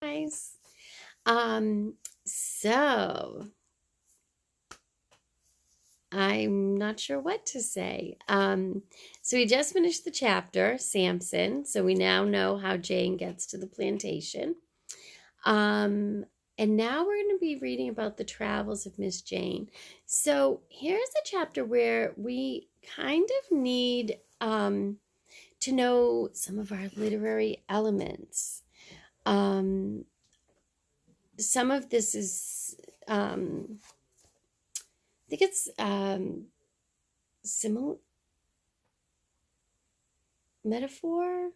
Guys. So I'm not sure what to say. So we just finished the chapter, Samson. So we now know how Jane gets to the plantation. And now we're going to be reading about the travels of Miss Jane. So here's a chapter where we kind of need to know some of our literary elements. Some of this is, I think it's similar, metaphor,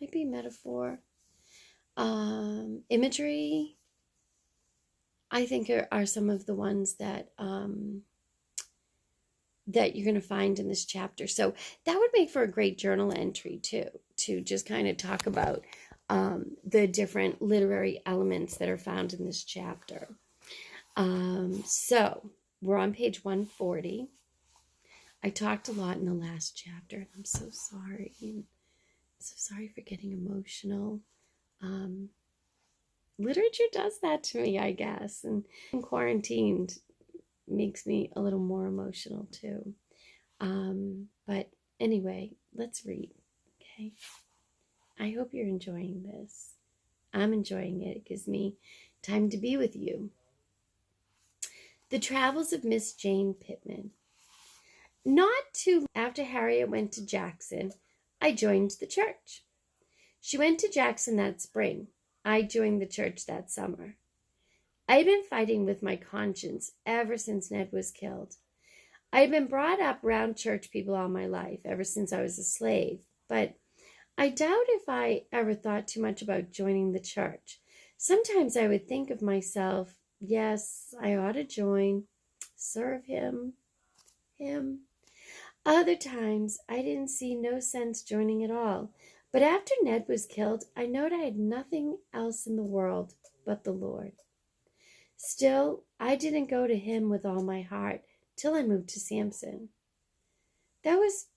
might be metaphor, imagery, I think are some of the ones that that you're going to find in this chapter. So that would make for a great journal entry too, to just kind of talk about the different literary elements that are found in this chapter. So we're on page 140. I talked a lot in the last chapter, and I'm so sorry. I'm so sorry for getting emotional. Literature does that to me, I guess, and quarantined makes me a little more emotional too. But anyway, let's read, okay? I hope you're enjoying this. I'm enjoying it. It gives me time to be with you. The Travels of Miss Jane Pittman. Not too long after Harriet went to Jackson, I joined the church. She went to Jackson that spring. I joined the church that summer. I had been fighting with my conscience ever since Ned was killed. I had been brought up around church people all my life, ever since I was a slave, but I doubt if I ever thought too much about joining the church. Sometimes I would think of myself, yes, I ought to join, serve him. Other times I didn't see no sense joining at all. But after Ned was killed, I knowed I had nothing else in the world but the Lord. Still, I didn't go to him with all my heart till I moved to Samson. That was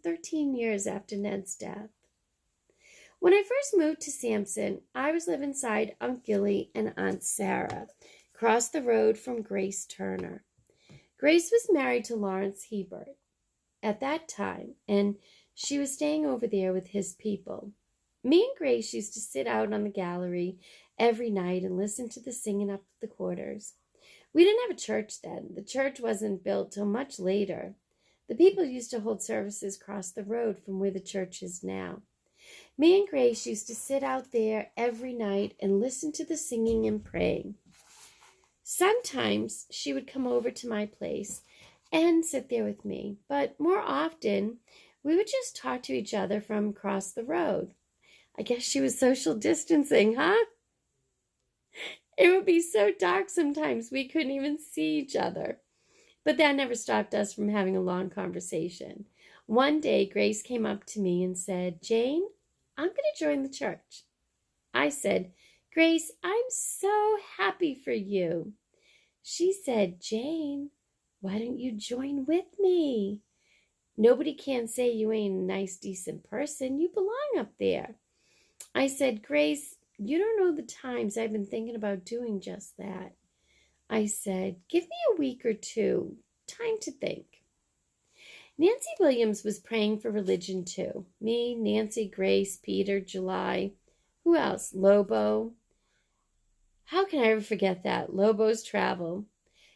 13 years after Ned's death. When I first moved to Samson, I was living beside Aunt Gilly and Aunt Sarah, across the road from Grace Turner. Grace was married to Lawrence Hebert at that time, and she was staying over there with his people. Me and Grace used to sit out on the gallery every night and listen to the singing up the quarters. We didn't have a church then. The church wasn't built till much later. The people used to hold services across the road from where the church is now. Me and Grace used to sit out there every night and listen to the singing and praying. Sometimes she would come over to my place and sit there with me, but more often we would just talk to each other from across the road. I guess she was social distancing, huh? It would be so dark sometimes we couldn't even see each other. But that never stopped us from having a long conversation. One day, Grace came up to me and said, "Jane, I'm going to join the church." I said, "Grace, I'm so happy for you." She said, "Jane, why don't you join with me? Nobody can say you ain't a nice, decent person. You belong up there." I said, "Grace, you don't know the times I've been thinking about doing just that." I said, "Give me a week or two, time to think." Nancy Williams was praying for religion too. Me, Nancy, Grace, Peter, July. Who else? Lobo. How can I ever forget that? Lobo's travel.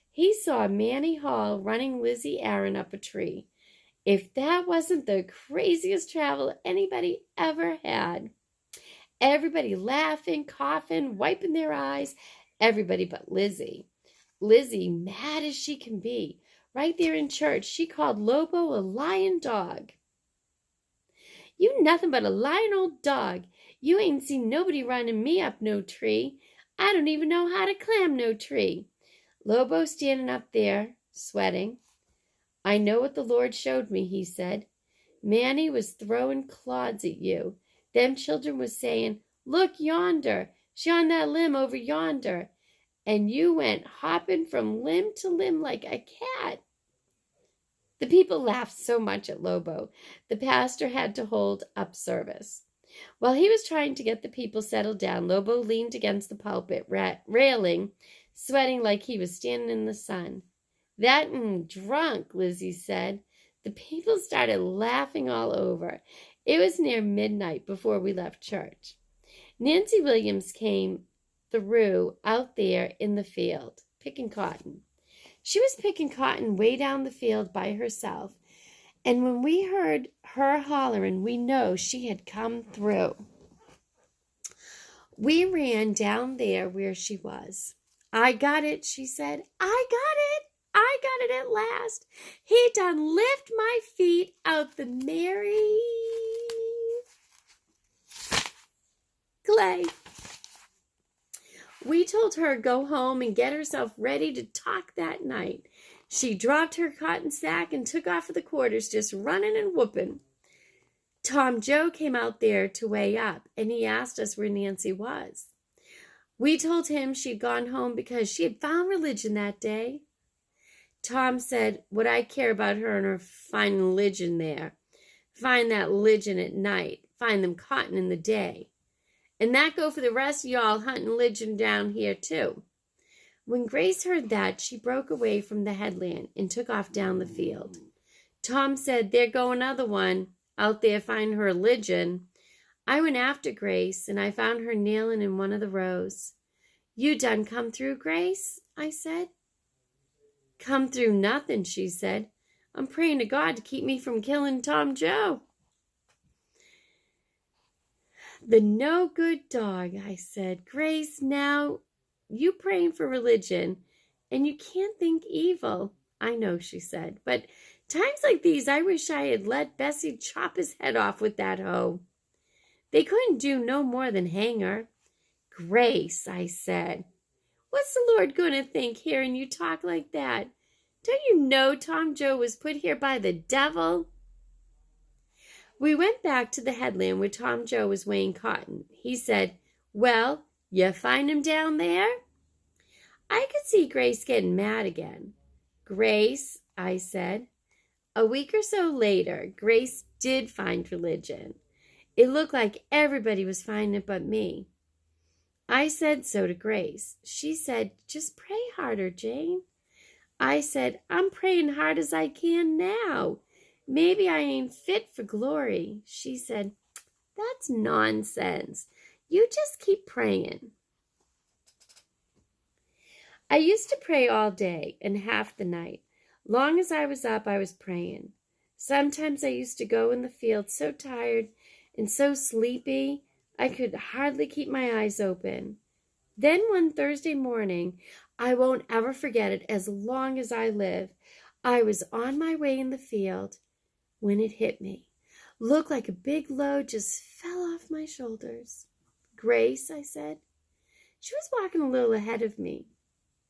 He saw Manny Hall running Lizzie Aaron up a tree. If that wasn't the craziest travel anybody ever had. Everybody laughing, coughing, wiping their eyes. Everybody but Lizzie. Lizzie, mad as she can be. Right there in church, she called Lobo a lying dog. "You nothing but a lying old dog. You ain't seen nobody running me up no tree. I don't even know how to climb no tree." Lobo standing up there, sweating. "I know what the Lord showed me," he said. "Manny was throwing clods at you. Them children was saying, 'Look yonder, she on that limb over yonder.' And you went hopping from limb to limb like a cat." The people laughed so much at Lobo, the pastor had to hold up service. While he was trying to get the people settled down, Lobo leaned against the pulpit railing, sweating like he was standing in the sun. That and drunk, Lizzie said. The people started laughing all over. It was near midnight before we left church. Nancy Williams came through out there in the field, picking cotton. She was picking cotton way down the field by herself, and when we heard her hollering, we know she had come through. We ran down there where she was. I got it, she said. I got it. I got it at last. He done lift my feet out the merry clay. We told her to go home and get herself ready to talk that night. She dropped her cotton sack and took off for the quarters, just running and whooping. Tom Joe came out there to weigh up, and he asked us where Nancy was. We told him she'd gone home because she had found religion that day. Tom said, "What I care about her and her finding religion there. Find that religion at night. Find them cotton in the day. And that go for the rest of y'all hunting religion down here too." When Grace heard that, she broke away from the headland and took off down the field. Tom said, "There go another one out there finding her religion." I went after Grace, and I found her kneeling in one of the rows. "You done come through, Grace?" I said. "Come through nothing," she said. "I'm praying to God to keep me from killing Tom Joe." "The no good dog," I said. "Grace, now, you praying for religion, and you can't think evil." "I know," she said, "but times like these, I wish I had let Bessie chop his head off with that hoe. They couldn't do no more than hang her." "Grace," I said, "what's the Lord going to think hearing you talk like that? Don't you know Tom Joe was put here by the devil?" We went back to the headland where Tom Joe was weighing cotton. He said, "Well, you find him down there?" I could see Grace getting mad again. "Grace," I said. A week or so later, Grace did find religion. It looked like everybody was finding it but me. I said so to Grace. She said, "Just pray harder, Jane." I said, "I'm praying hard as I can now. Maybe I ain't fit for glory." She said, "That's nonsense. You just keep praying." I used to pray all day and half the night. Long as I was up, I was praying. Sometimes I used to go in the field so tired and so sleepy, I could hardly keep my eyes open. Then one Thursday morning, I won't ever forget it as long as I live, I was on my way in the field when it hit me. Looked like a big load just fell off my shoulders. "Grace," I said. She was walking a little ahead of me.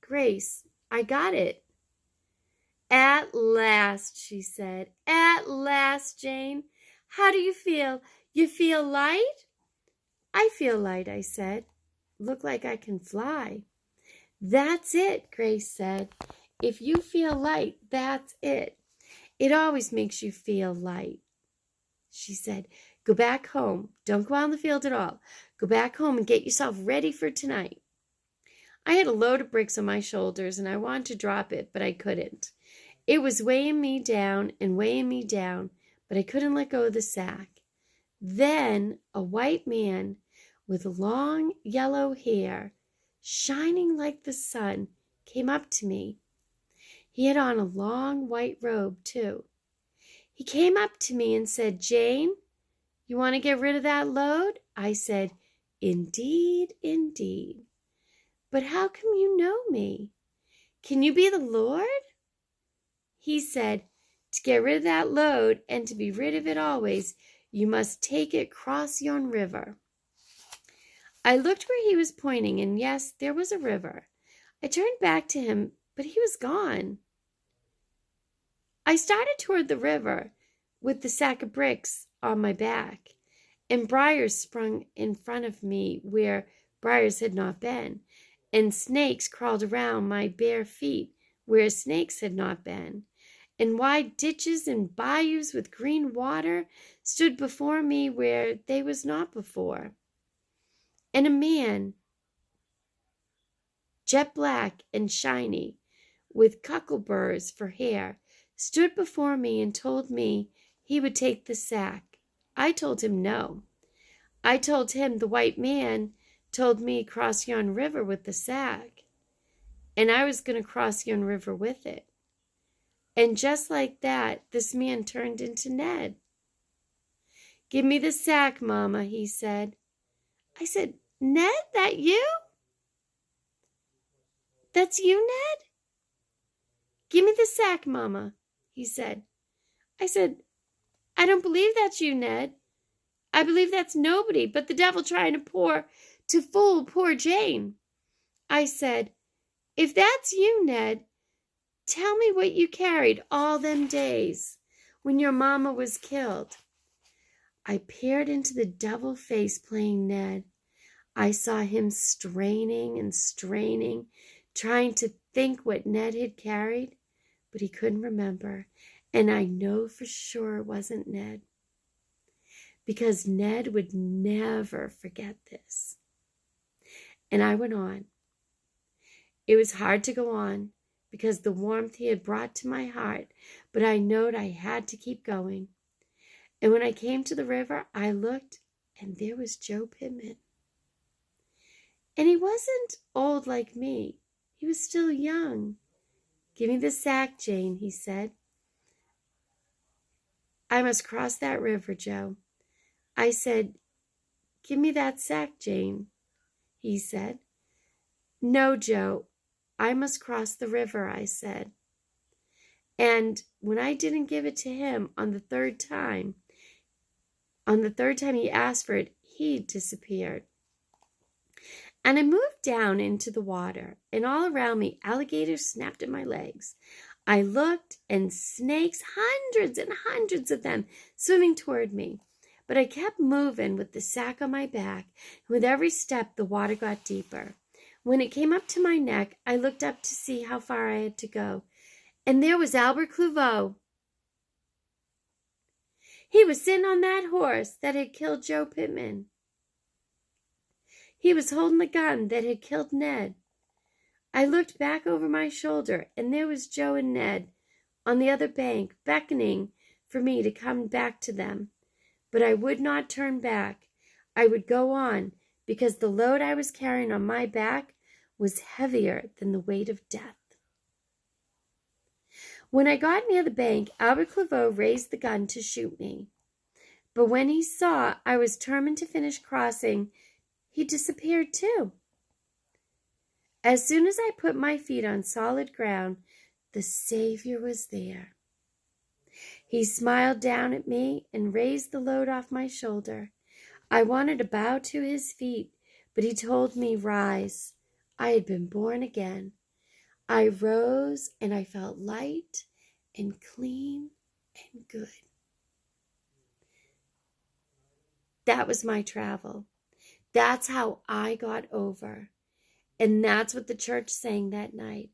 "Grace, I got it." "At last," she said. "At last, Jane. How do you feel? You feel light?" "I feel light," I said. "Look like I can fly." "That's it," Grace said. "If you feel light, that's it. It always makes you feel light." She said, "Go back home. Don't go out in the field at all. Go back home and get yourself ready for tonight." I had a load of bricks on my shoulders, and I wanted to drop it, but I couldn't. It was weighing me down and weighing me down, but I couldn't let go of the sack. Then a white man with long yellow hair, shining like the sun, came up to me. He had on a long white robe, too. He came up to me and said, "Jane, you want to get rid of that load?" I said, "Indeed, indeed. But how come you know me? Can you be the Lord?" He said, "To get rid of that load and to be rid of it always, you must take it across yon river." I looked where he was pointing, and yes, there was a river. I turned back to him, but he was gone. I started toward the river with the sack of bricks on my back, and briars sprung in front of me where briars had not been, and snakes crawled around my bare feet where snakes had not been, and wide ditches and bayous with green water stood before me where they was not before. And a man, jet black and shiny, with cockleburs for hair, stood before me and told me he would take the sack. I told him no. I told him the white man told me cross yon river with the sack, and I was going to cross yon river with it. And just like that, this man turned into Ned. Give me the sack, Mama, he said. I said, Ned, that you? That's you, Ned? Give me the sack, Mama, he said. I said, I don't believe that's you, Ned. I believe that's nobody but the devil trying to fool poor Jane. I said, if that's you, Ned, tell me what you carried all them days when your mama was killed. I peered into the devil face playing Ned. I saw him straining and straining, trying to think what Ned had carried, but he couldn't remember, and I know for sure it wasn't Ned, because Ned would never forget this. And I went on. It was hard to go on, because the warmth he had brought to my heart, but I knowed I had to keep going. And when I came to the river, I looked, and there was Joe Pittman. And he wasn't old like me. He was still young. Give me the sack, Jane, he said. I must cross that river, Joe. I said, give me that sack, Jane, he said. No, Joe, I must cross the river, I said. And when I didn't give it to him on the third time he asked for it, he disappeared. And I moved down into the water, and all around me, alligators snapped at my legs. I looked, and snakes, hundreds and hundreds of them, swimming toward me. But I kept moving with the sack on my back, and with every step, the water got deeper. When it came up to my neck, I looked up to see how far I had to go. And there was Albert Clouveau. He was sitting on that horse that had killed Joe Pittman. He was holding the gun that had killed Ned. I looked back over my shoulder, and there was Joe and Ned on the other bank, beckoning for me to come back to them. But I would not turn back. I would go on, because the load I was carrying on my back was heavier than the weight of death. When I got near the bank, Albert Clouveau raised the gun to shoot me. But when he saw I was determined to finish crossing, he disappeared too. As soon as I put my feet on solid ground, the Savior was there. He smiled down at me and raised the load off my shoulder. I wanted to bow to his feet, but he told me, rise. I had been born again. I rose, and I felt light and clean and good. That was my travel. That's how I got over. And that's what the church sang that night.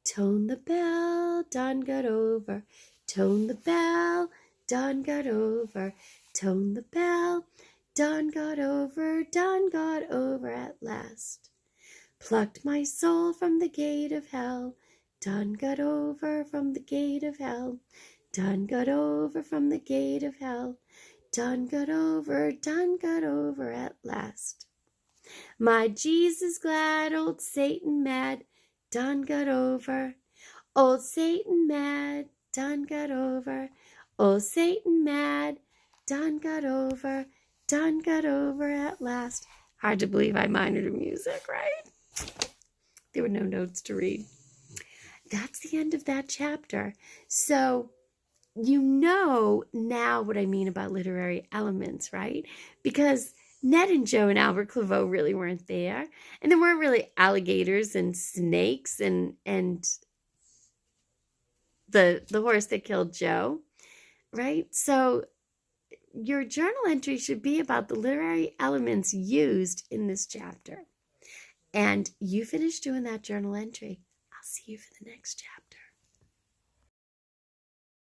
Tone the bell, done got over. Tone the bell, done got over. Tone the bell, done got over at last. Plucked my soul from the gate of hell. Done got over from the gate of hell. Done got over from the gate of hell. Done got over at last. My Jesus glad, old Satan mad, done got over. Old Satan mad, done got over. Old Satan mad, done got over at last. Hard to believe I minored in music, right? There were no notes to read. That's the end of that chapter. So you know now what I mean about literary elements, right? Because Ned and Joe and Albert Clouveau really weren't there. And there weren't really alligators and snakes and the horse that killed Joe, right? So your journal entry should be about the literary elements used in this chapter. And you finish doing that journal entry. I'll see you for the next chapter.